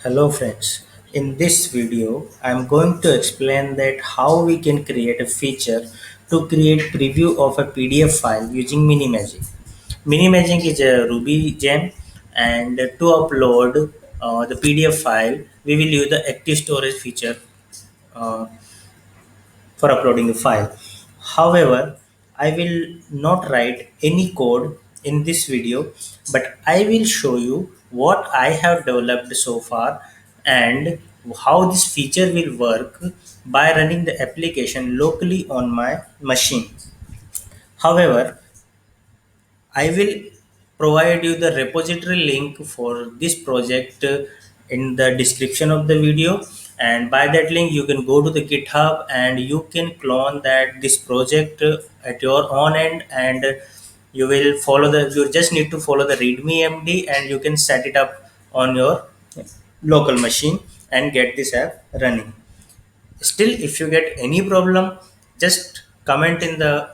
Hello friends, in this video I am going to explain that how we can create a feature to create preview of a PDF file using Minimagick. Minimagick is a Ruby gem and to upload the PDF file we will use the active storage feature uh, for uploading the file. However, I will not write any code in this video, but I will show you what I have developed so far and how this feature will work by running the application locally on my machine. However, I will provide you the repository link for this project in the description of the video, and by that link you can go to the GitHub and you can clone that this project at your own end, and you just need to follow the readme md and you can set it up on your local machine and get this app running. Still, if you get any problem, just comment in the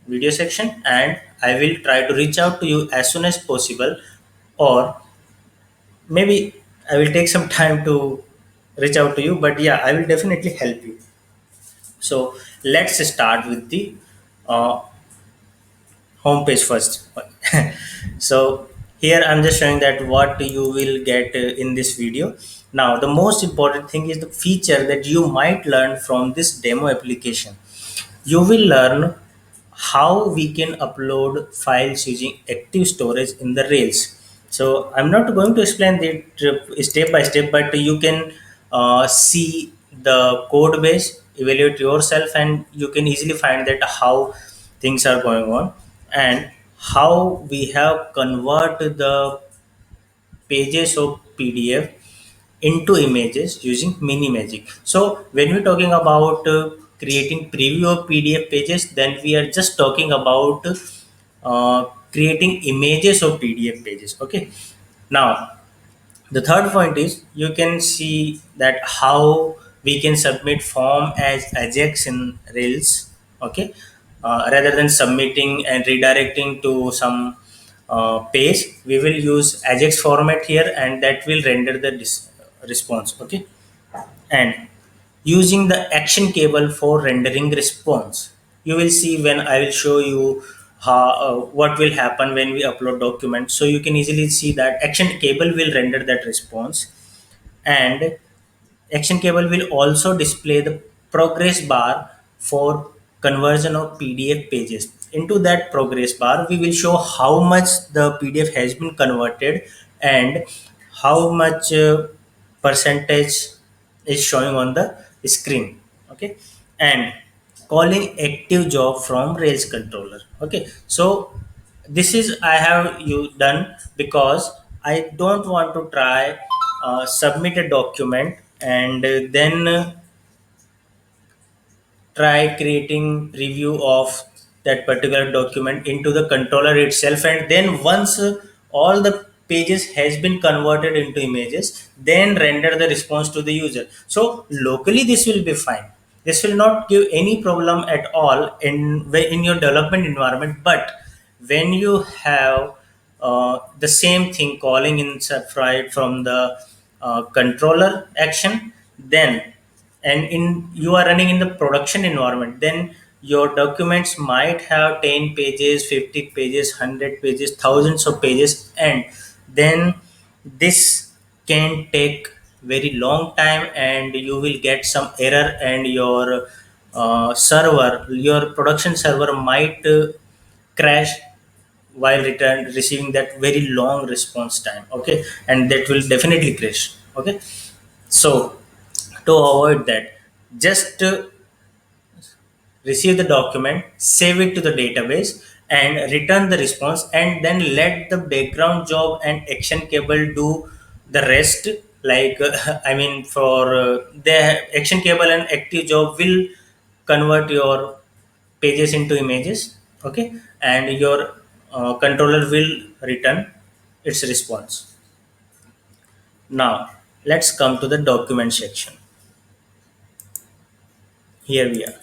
video section and I will try to reach out to you as soon as possible, or maybe I will take some time to reach out to you, but yeah, I will definitely help you. So let's start with the uh, homepage first. So here I'm just showing that what you will get in this video. Now the most important thing is the feature that you might learn from this demo application. You will learn how we can upload files using active storage in the Rails. So I'm not going to explain it step by step, but you can see the code base, evaluate yourself, and you can easily find that how things are going on and how we have converted the pages of PDF into images using Minimagick. So when we're talking about creating preview of PDF pages, then we are just talking about creating images of PDF pages. Okay. Now the third point is you can see that how we can submit form as ajax in Rails. Okay, rather than submitting and redirecting to some page, we will use ajax format here and that will render the response. Okay, and using the action cable for rendering response, you will see when I will show you how, what will happen when we upload document. So you can easily see that action cable will render that response, and action cable will also display the progress bar for conversion of PDF pages. Into that progress bar, we will show how much the PDF has been converted and how much percentage is showing on the screen. Okay, and calling active job from Rails controller. Okay, so this is I have you done because I don't want to try submit a document and then try creating review of that particular document into the controller itself, and then once all the pages has been converted into images, then render the response to the user. So locally this will be fine, this will not give any problem at all in your development environment. But when you have the same thing calling in right from the controller action, then and in you are running in the production environment, then your documents might have 10 pages, 50 pages, 100 pages, thousands of pages, and then this can take very long time and you will get some error, and your your production server might crash while receiving that very long response time. Okay, and that will definitely crash. Okay, so to avoid that, just receive the document, save it to the database, and return the response, and then let the background job and action cable do the rest. Like, I mean, for the action cable and active job will convert your pages into images. Okay, and your controller will return its response. Now, let's come to the document section. Here we are.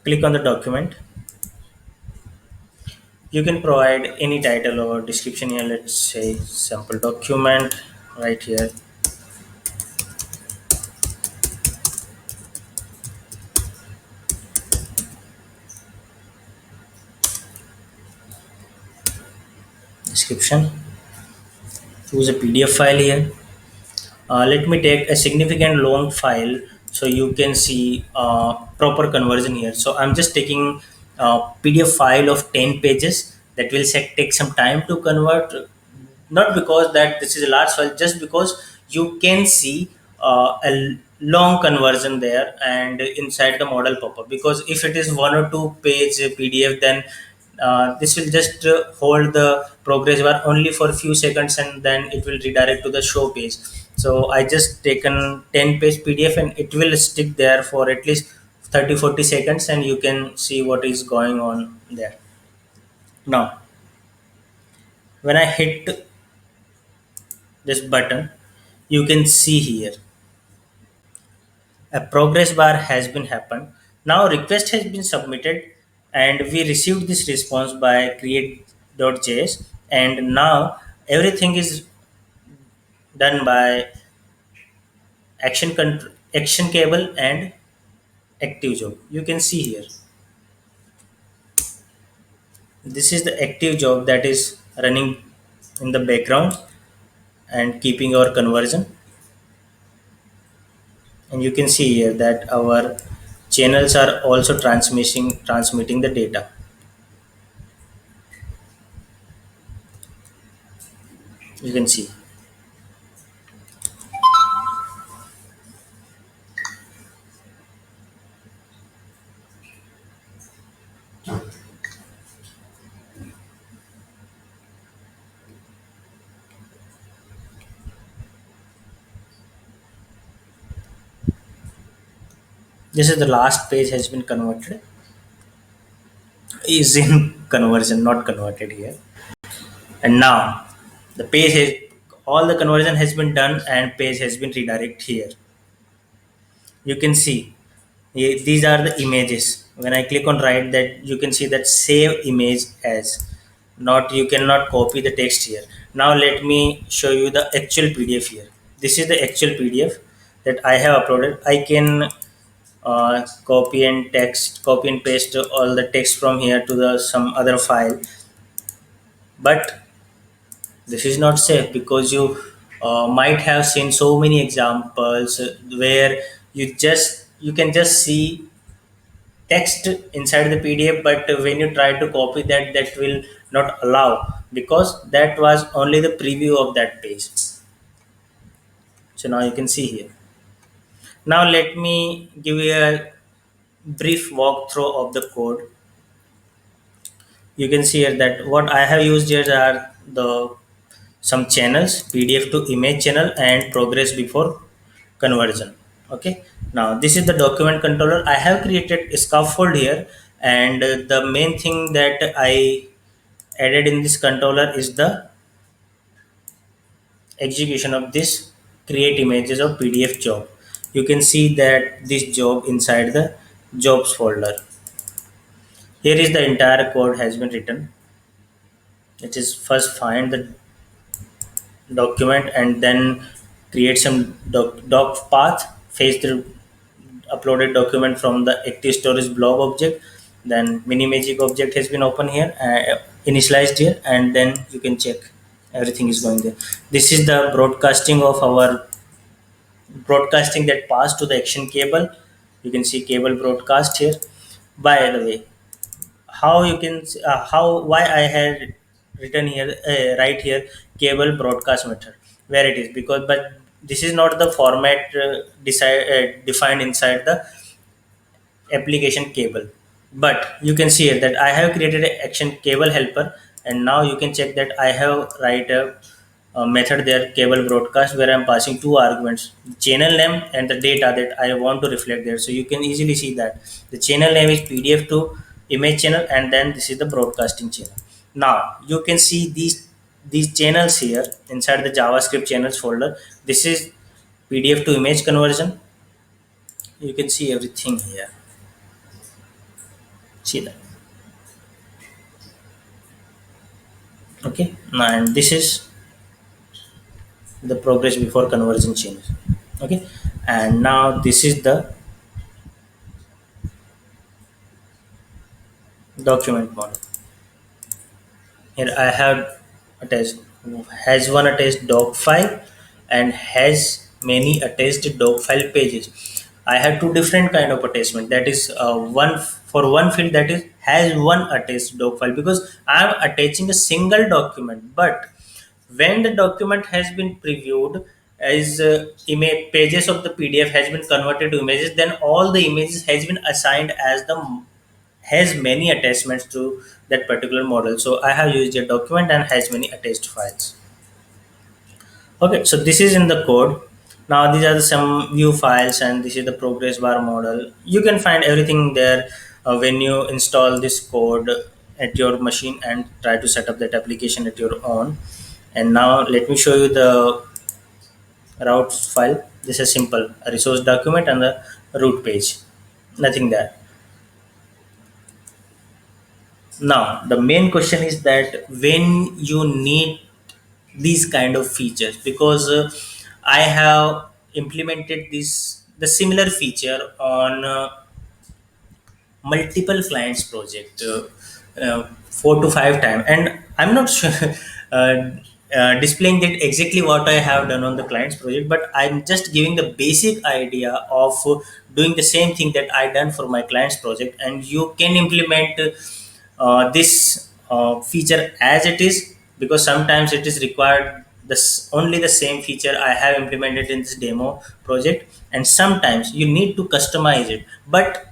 Click on the document. You can provide any title or description here. Let's say sample document. right here. Description. Choose a PDF file here. Let me take a significant long file so you can see proper conversion here. So I'm just taking a PDF file of 10 pages that will take some time to convert. Not because that this is a large file, just because you can see long conversion there and inside the model pop-up. Because if it is 1 or 2 page PDF, then this will just hold the progress bar only for a few seconds and then it will redirect to the show page. So I just taken 10 page PDF and it will stick there for at least 30-40 seconds and you can see what is going on there. Now when I hit this button, you can see here a progress bar has been happened. Now request has been submitted and we received this response by create.js, and now everything is done by action cable and active job. You can see here this is the active job that is running in the background and keeping our conversion. And you can see here that our channels are also transmitting the data. You can see this is the last page has been converted, is in conversion, not converted here. And now the page has, all the conversion has been done and page has been redirected here. You can see these are the images. When I click on write, that you can see that save image as, not, you cannot copy the text here. Now let me show you the actual PDF here. This is the actual PDF that I have uploaded. I can copy and paste all the text from here to the some other file, but this is not safe because you might have seen so many examples where you can just see text inside the PDF, but when you try to copy that, that will not allow because that was only the preview of that page. So now you can see here. Now let me give you a brief walkthrough of the code. You can see here that what I have used here are the some channels, PDF to image channel and progress before conversion. Okay, now this is the document controller. I have created a scaffold here, and the main thing that I added in this controller is the execution of this create images of PDF job. You can see that this job inside the jobs folder. Here is the entire code has been written. It is first find the document and then create some doc path, fetch the uploaded document from the active storage blob object, then mini magic object has been open here, initialized here, and then you can check everything is going there. This is the broadcasting of our broadcasting that passed to the action cable. You can see cable broadcast here. By the way, how you can how why I had written here right here cable broadcast method where it is, because but this is not the format defined inside the application cable. But you can see here that I have created an action cable helper, and now you can check that I have write a method there cable broadcast where I'm passing two arguments, channel name and the data that I want to reflect there. So you can easily see that the channel name is PDF to image channel, and then this is the broadcasting channel. Now you can see these channels here inside the JavaScript channels folder. This is PDF to image conversion. You can see everything here. See that. Okay, and this is the progress before conversion change. Okay, and now this is the document model. Here I have attached, has one attached doc file and has many attached doc file pages. I have two different kind of attachment. That is one for one field, that is has one attached doc file, because I am attaching a single document. But when the document has been previewed as image pages of the PDF has been converted to images, then all the images has been assigned as the has many attachments to that particular model. So I have used a document and has many attached files. Okay, so this is in the code. Now these are the some view files, and this is the progress bar model. You can find everything there when you install this code at your machine and try to set up that application at your own. And now let me show you the routes file. This is simple, a resource document and the root page, nothing there. Now the main question is that when you need these kind of features, because I have implemented this the similar feature on multiple clients project, 4 to 5 times, and I'm not sure uh, displaying that exactly what I have done on the clients project, but I'm just giving the basic idea of doing the same thing that I done for my clients project, and you can implement this feature as it is, because sometimes it is required this only the same feature I have implemented in this demo project, and sometimes you need to customize it. But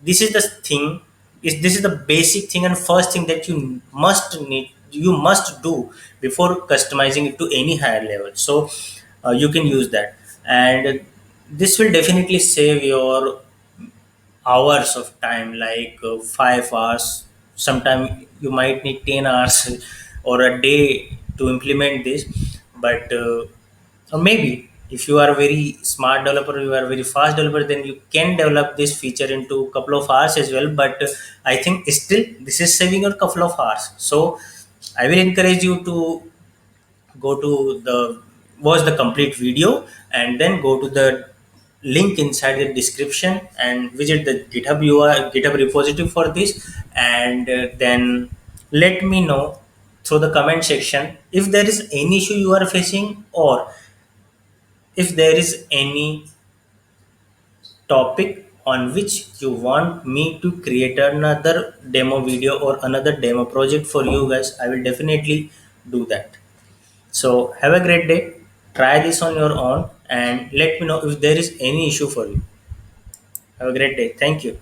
this is the thing, is this is the basic thing and first thing that you must do before customizing it to any higher level. So you can use that, and this will definitely save your hours of time, like 5 hours. Sometimes you might need 10 hours or a day to implement this. But or maybe if you are a very smart developer, you are a very fast developer, then you can develop this feature into a couple of hours as well. But I think still this is saving a couple of hours. So I will encourage you to go to the watch the complete video, and then go to the link inside the description and visit the github repository for this. And then let me know through the comment section if there is any issue you are facing, or if there is any topic on which you want me to create another demo video or another demo project for you guys. I will definitely do that. So have a great day. Try this on your own and let me know if there is any issue for you. Have a great day. Thank you.